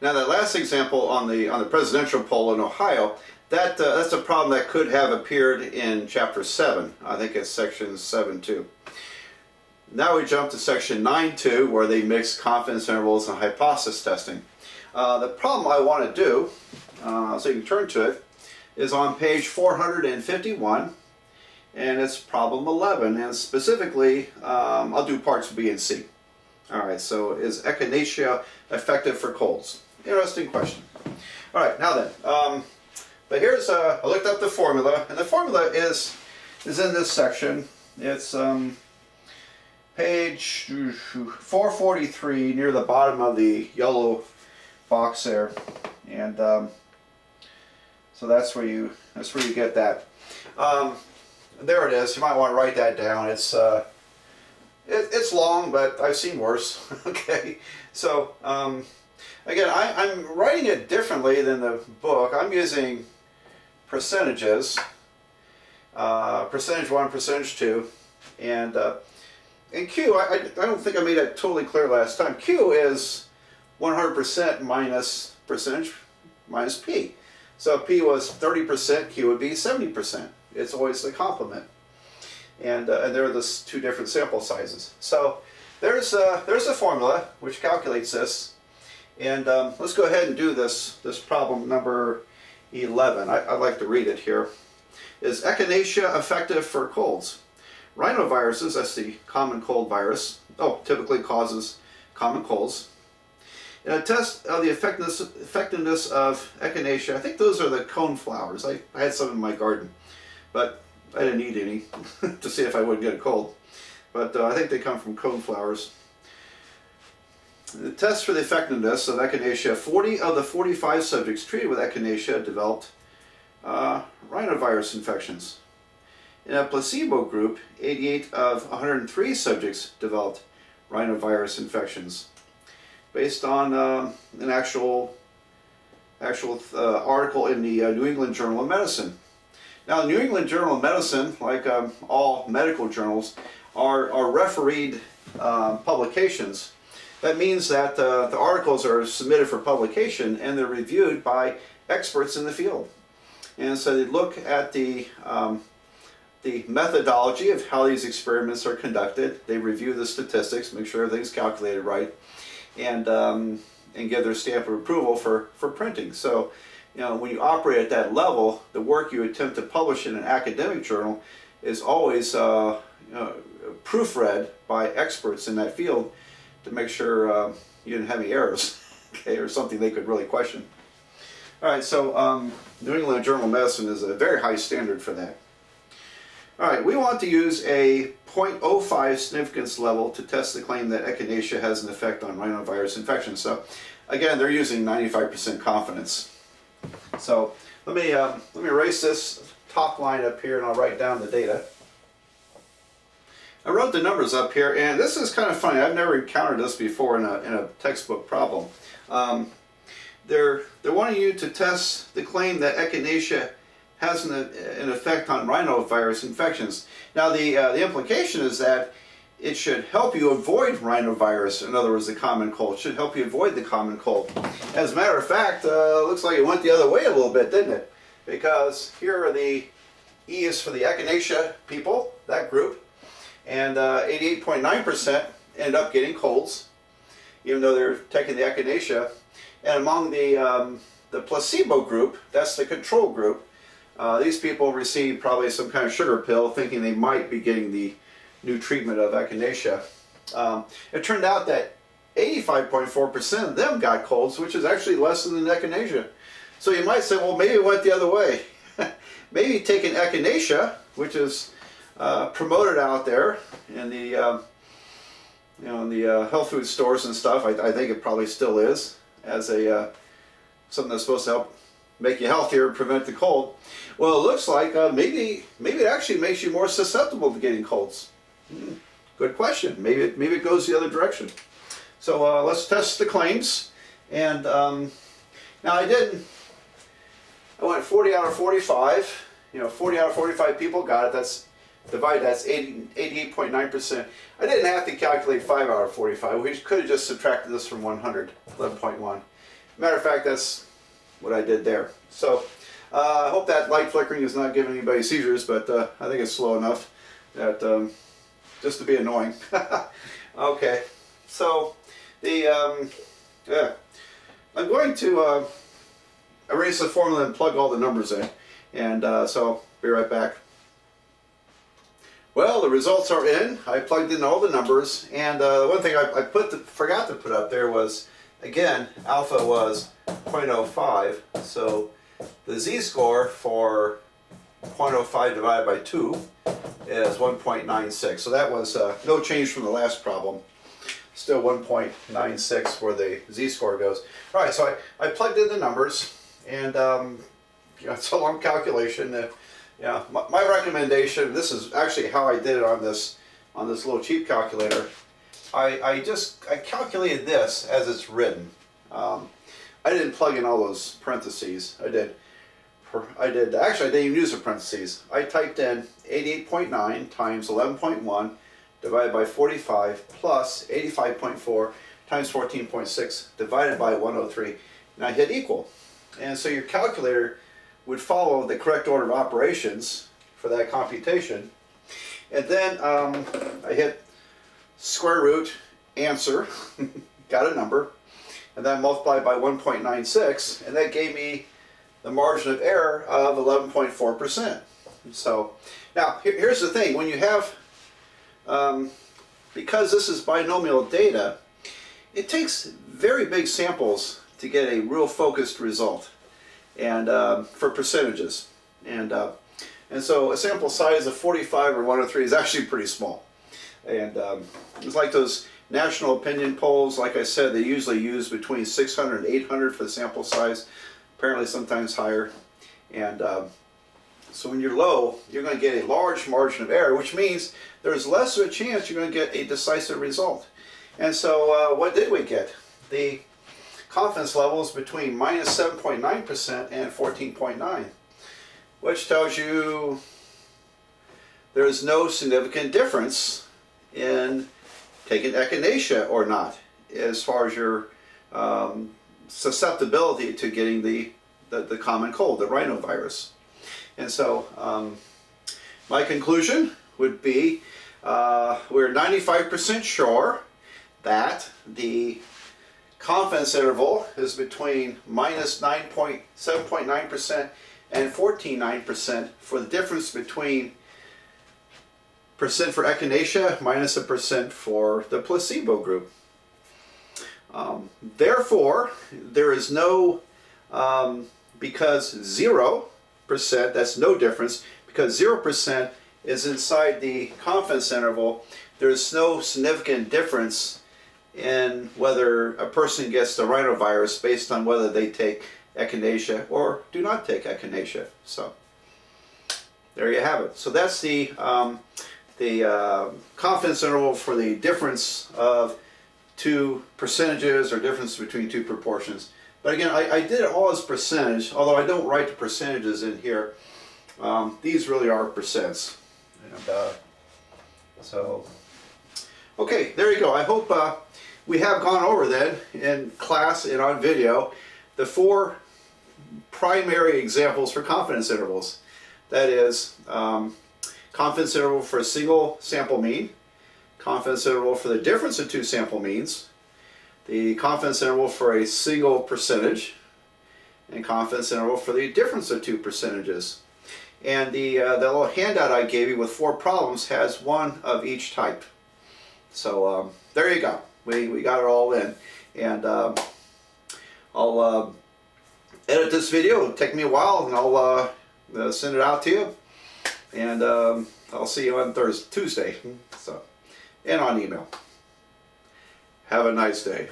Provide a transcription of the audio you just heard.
Now that last example on the presidential poll in Ohio, that's a problem that could have appeared in Chapter 7. I think it's Section 7.2. Now we jump to Section 9.2, where they mix confidence intervals and hypothesis testing. The problem I want to do, so you can turn to it, is on page 451, and it's problem 11, and specifically, I'll do parts B and C. Alright, so is echinacea effective for colds? Interesting question. Alright, now then, but here's, I looked up the formula, and the formula is in this section. It's page 443, near the bottom of the yellow box there, and so that's where you get that. There it is. You might want to write that down. It's long, but I've seen worse. Okay, so again, I'm writing it differently than the book. I'm using percentages, percentage 1, percentage 2, and Q, I don't think I made that totally clear last time. Q is 100% minus percentage minus P. So if P was 30%, Q would be 70%. It's always the complement. And there are the two different sample sizes. So there's a formula which calculates this. And let's go ahead and do this problem number 11. I'd like to read it here. Is echinacea effective for colds? Rhinoviruses, that's the common cold virus, typically causes common colds. In a test of the effectiveness of echinacea, I think those are the cone flowers. I had some in my garden, but I didn't eat any to see if I wouldn't get a cold. But I think they come from cone flowers. The test for the effectiveness of echinacea, 40 of the 45 subjects treated with echinacea developed rhinovirus infections. In a placebo group, 88 of 103 subjects developed rhinovirus infections, based on an actual article in the New England Journal of Medicine. Now, the New England Journal of Medicine, like all medical journals, are refereed publications. That means that the articles are submitted for publication and they're reviewed by experts in the field. And so they look at the methodology of how these experiments are conducted. They review the statistics, make sure everything's calculated right, and give their stamp of approval for printing. So, when you operate at that level, the work you attempt to publish in an academic journal is always proofread by experts in that field to make sure you didn't have any errors, okay, or something they could really question. All right, so New England Journal of Medicine is a very high standard for that. All right, we want to use a 0.05 significance level to test the claim that echinacea has an effect on rhinovirus infection. So, again, they're using 95% confidence. So let me erase this top line up here, and I'll write down the data. I wrote the numbers up here, and this is kind of funny. I've never encountered this before in a textbook problem. They're wanting you to test the claim that echinacea has an effect on rhinovirus infections. Now the implication is that it should help you avoid rhinovirus, in other words the common cold. It should help you avoid the common cold. As a matter of fact, looks like it went the other way a little bit, didn't it? Because here are the E is for the echinacea people, that group, and 88.9% ended up getting colds, even though they're taking the echinacea. And among the placebo group, that's the control group, these people received probably some kind of sugar pill thinking they might be getting the new treatment of echinacea. It turned out that 85.4% of them got colds, which is actually less than echinacea. So you might say, well, maybe it went the other way. Maybe taking echinacea, which is promoted out there in the in the health food stores and stuff. I think it probably still is, as a something that's supposed to help make you healthier and prevent the cold. Well, it looks like maybe it actually makes you more susceptible to getting colds. Good question. Maybe it goes the other direction. So let's test the claims. And now I went 40 out of 45. 40 out of 45 people got it. That's divided. That's 88.9%. I didn't have to calculate 5 out of 45. We could have just subtracted this from 100, 11.1. Matter of fact, that's what I did there. So I hope that light flickering is not giving anybody seizures, but I think it's slow enough that just to be annoying. Okay, so the yeah, I'm going to erase the formula and plug all the numbers in, and so be right back. Well, the results are in. I plugged in all the numbers, and the one thing I forgot to put up there was, again, alpha was 0.05, so the z-score for 0.05 divided by 2 is 1.96. So that was no change from the last problem. Still 1.96 where the z-score goes. All right, so I plugged in the numbers, and it's a long calculation. Yeah, my recommendation, this is actually how I did it on this little cheap calculator. I calculated this as it's written. I didn't plug in all those parentheses. Actually I didn't even use the parentheses. I typed in 88.9 times 11.1 divided by 45 plus 85.4 times 14.6 divided by 103, and I hit equal. And so your calculator would follow the correct order of operations for that computation. And then I hit square root, answer, got a number, and then multiplied by 1.96, and that gave me the margin of error of 11.4%. So now here's the thing, when you have, because this is binomial data, it takes very big samples to get a real focused result, and for percentages, and so a sample size of 45 or 103 is actually pretty small. And it's like those national opinion polls. Like I said, they usually use between 600 and 800 for the sample size, apparently sometimes higher. And so when you're low, you're going to get a large margin of error, which means there's less of a chance you're going to get a decisive result. And so what did we get? The confidence levels between minus 7.9% and 14.9, which tells you there is no significant difference in taking echinacea or not, as far as your susceptibility to getting the common cold, the rhinovirus. And so my conclusion would be we're 95% sure that the confidence interval is between minus 7.9% and 14.9% for the difference between percent for echinacea minus a percent for the placebo group. Therefore, there is no, because 0%, that's no difference, because 0% is inside the confidence interval, there's no significant difference in whether a person gets the rhinovirus based on whether they take echinacea or do not take echinacea. So there you have it. So that's the confidence interval for the difference of two percentages or difference between two proportions. But again, I did it all as percentage, although I don't write the percentages in here. These really are percents. And, so, okay, there you go. I hope we have gone over then in class and on video the 4 primary examples for confidence intervals. That is, confidence interval for a single sample mean, confidence interval for the difference of 2 sample means, the confidence interval for a single percentage, and confidence interval for the difference of 2 percentages. And the little handout I gave you with 4 problems has 1 of each type. So there you go. We got it all in. And I'll edit this video. It'll take me a while, and I'll send it out to you. And I'll see you on Tuesday. So, and on email. Have a nice day.